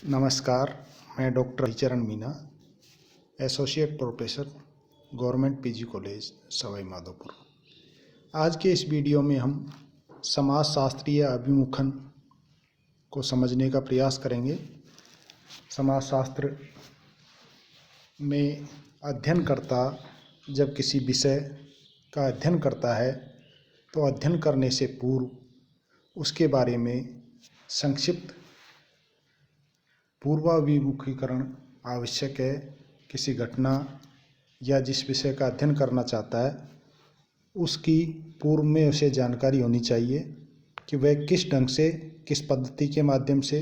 नमस्कार, मैं doctor Haricharan Meena, associate professor, government PG college Sawai Madhopur. आज के इस वीडियो में हम समाजशास्त्रीय अभिमुखन को समझने का प्रयास करेंगे। समाजशास्त्र में अध्ययनकर्ता जब किसी विषय का अध्ययन करता है तो अध्ययन करने से पूर्व उसके बारे में संक्षिप्त पूर्वाभिमुखीकरण आवश्यक है। किसी घटना या जिस विषय का अध्ययन करना चाहता है उसकी पूर्व में उसे जानकारी होनी चाहिए कि वह किस ढंग से, किस पद्धति के माध्यम से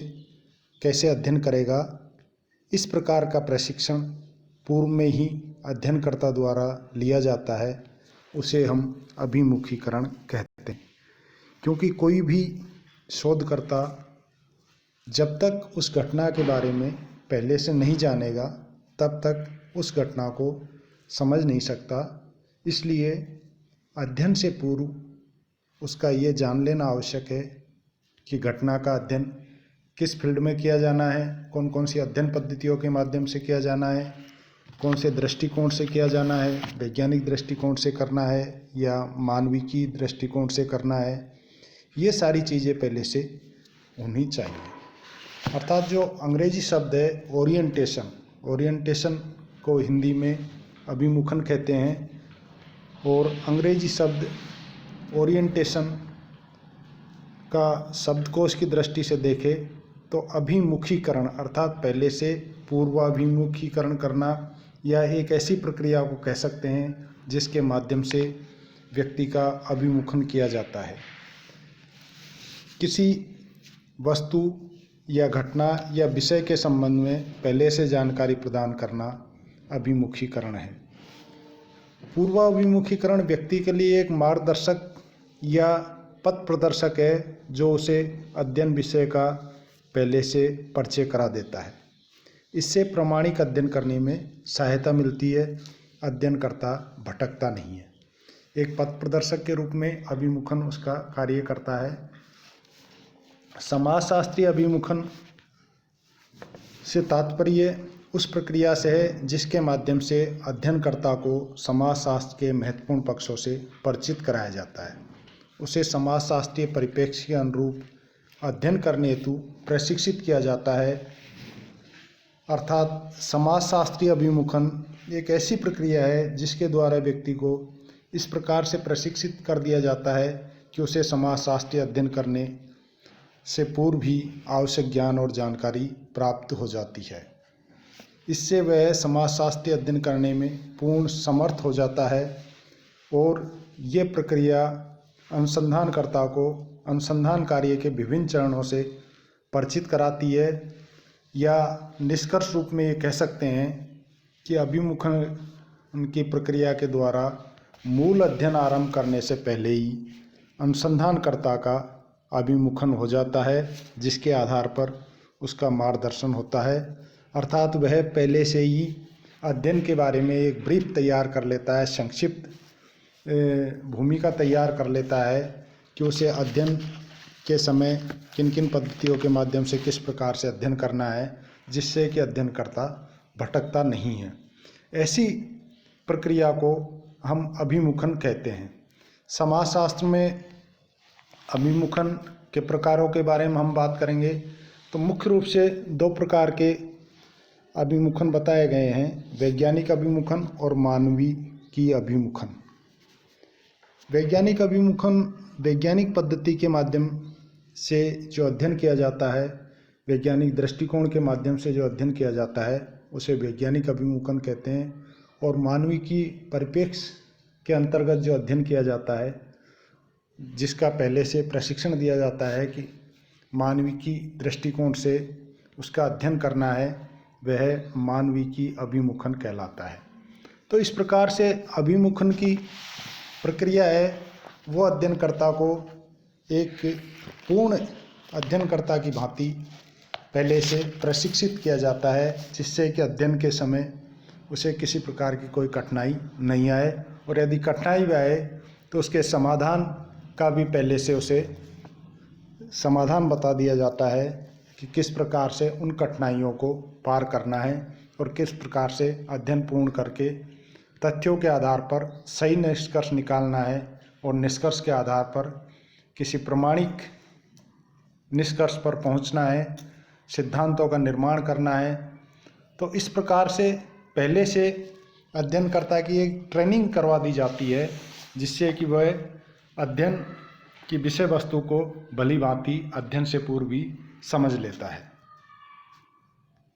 कैसे अध्ययन करेगा। इस प्रकार का प्रशिक्षण पूर्व में ही अध्ययनकर्ता द्वारा लिया जाता है, उसे हम अभिमुखीकरण कहते हैं। क्योंकि कोई भी शोधकर्ता जब तक उस घटना के बारे में पहले से नहीं जानेगा तब तक उस घटना को समझ नहीं सकता। इसलिए अध्ययन से पूर्व उसका ये जान लेना आवश्यक है कि घटना का अध्ययन किस फील्ड में किया जाना है, कौन कौन सी अध्ययन पद्धतियों के माध्यम से किया जाना है, कौन से दृष्टिकोण से किया जाना है, वैज्ञानिक दृष्टिकोण से करना है या मानविकी दृष्टिकोण से करना है। ये सारी चीज़ें पहले से होनी चाहिए। अर्थात जो अंग्रेजी शब्द है ओरिएंटेशन को हिंदी में अभिमुखन कहते हैं, और अंग्रेजी शब्द ओरिएंटेशन का शब्दकोश की दृष्टि से देखें तो अभिमुखीकरण अर्थात पहले से पूर्वाभिमुखीकरण करना या एक ऐसी प्रक्रिया को कह सकते हैं जिसके माध्यम से व्यक्ति का अभिमुखन किया जाता है। किसी वस्तु या घटना या विषय के संबंध में पहले से जानकारी प्रदान करना अभिमुखीकरण है। पूर्वाभिमुखीकरण व्यक्ति के लिए एक मार्गदर्शक या पथ प्रदर्शक है जो उसे अध्ययन विषय का पहले से परिचय करा देता है। इससे प्रामाणिक अध्ययन करने में सहायता मिलती है, अध्ययनकर्ता भटकता नहीं है। एक पथ प्रदर्शक के रूप में अभिमुखन उसका कार्य करता है। समाजशास्त्रीय अभिमुखन से तात्पर्य उस प्रक्रिया से है जिसके माध्यम से अध्ययनकर्ता को समाजशास्त्र के महत्वपूर्ण पक्षों से परिचित कराया जाता है। उसे समाजशास्त्रीय परिप्रेक्ष्य के अनुरूप अध्ययन करने हेतु प्रशिक्षित किया जाता है। अर्थात समाजशास्त्रीय अभिमुखन एक ऐसी प्रक्रिया है जिसके द्वारा व्यक्ति को इस प्रकार से प्रशिक्षित कर दिया जाता है कि उसे समाजशास्त्रीय अध्ययन करने से पूर्व भी आवश्यक ज्ञान और जानकारी प्राप्त हो जाती है। इससे वह समाजशास्त्रीय अध्ययन करने में पूर्ण समर्थ हो जाता है और ये प्रक्रिया अनुसंधानकर्ता को अनुसंधान कार्य के विभिन्न चरणों से परिचित कराती है। या निष्कर्ष रूप में ये कह सकते हैं कि अभिमुखन की प्रक्रिया के द्वारा मूल अध्ययन आरंभ करने से पहले ही अनुसंधानकर्ता का अभिमुखन हो जाता है, जिसके आधार पर उसका मार्गदर्शन होता है। अर्थात वह पहले से ही अध्ययन के बारे में एक ब्रीफ तैयार कर लेता है, संक्षिप्त भूमिका तैयार कर लेता है कि उसे अध्ययन के समय किन किन पद्धतियों के माध्यम से किस प्रकार से अध्ययन करना है, जिससे कि अध्ययनकर्ता भटकता नहीं है। ऐसी प्रक्रिया को हम अभिमुखन कहते हैं। समाजशास्त्र में अभिमुखन के प्रकारों के बारे में हम बात करेंगे तो मुख्य रूप से दो प्रकार के अभिमुखन बताए गए हैं, वैज्ञानिक अभिमुखन और मानविकी अभिमुखन। वैज्ञानिक अभिमुखन वैज्ञानिक पद्धति के माध्यम से जो अध्ययन किया जाता है, वैज्ञानिक दृष्टिकोण के माध्यम से जो अध्ययन किया जाता है उसे वैज्ञानिक अभिमुखन कहते हैं। और मानविकी परिप्रेक्ष्य के अंतर्गत जो अध्ययन किया जाता है, जिसका पहले से प्रशिक्षण दिया जाता है कि मानविकी दृष्टिकोण से उसका अध्ययन करना है, वह मानविकी अभिमुखन कहलाता है। तो इस प्रकार से अभिमुखन की प्रक्रिया है वो अध्ययनकर्ता को एक पूर्ण अध्ययनकर्ता की भांति पहले से प्रशिक्षित किया जाता है, जिससे कि अध्ययन के समय उसे किसी प्रकार की कोई कठिनाई नहीं आए, और यदि कठिनाई भी आए तो उसके समाधान का भी पहले से उसे समाधान बता दिया जाता है कि किस प्रकार से उन कठिनाइयों को पार करना है और किस प्रकार से अध्ययन पूर्ण करके तथ्यों के आधार पर सही निष्कर्ष निकालना है और निष्कर्ष के आधार पर किसी प्रमाणिक निष्कर्ष पर पहुंचना है, सिद्धांतों का निर्माण करना है। तो इस प्रकार से पहले से अध्ययनकर्ता की एक ट्रेनिंग करवा दी जाती है, जिससे कि वह अध्ययन की विषय वस्तु को भली भांति अध्ययन से पूर्व भी समझ लेता है।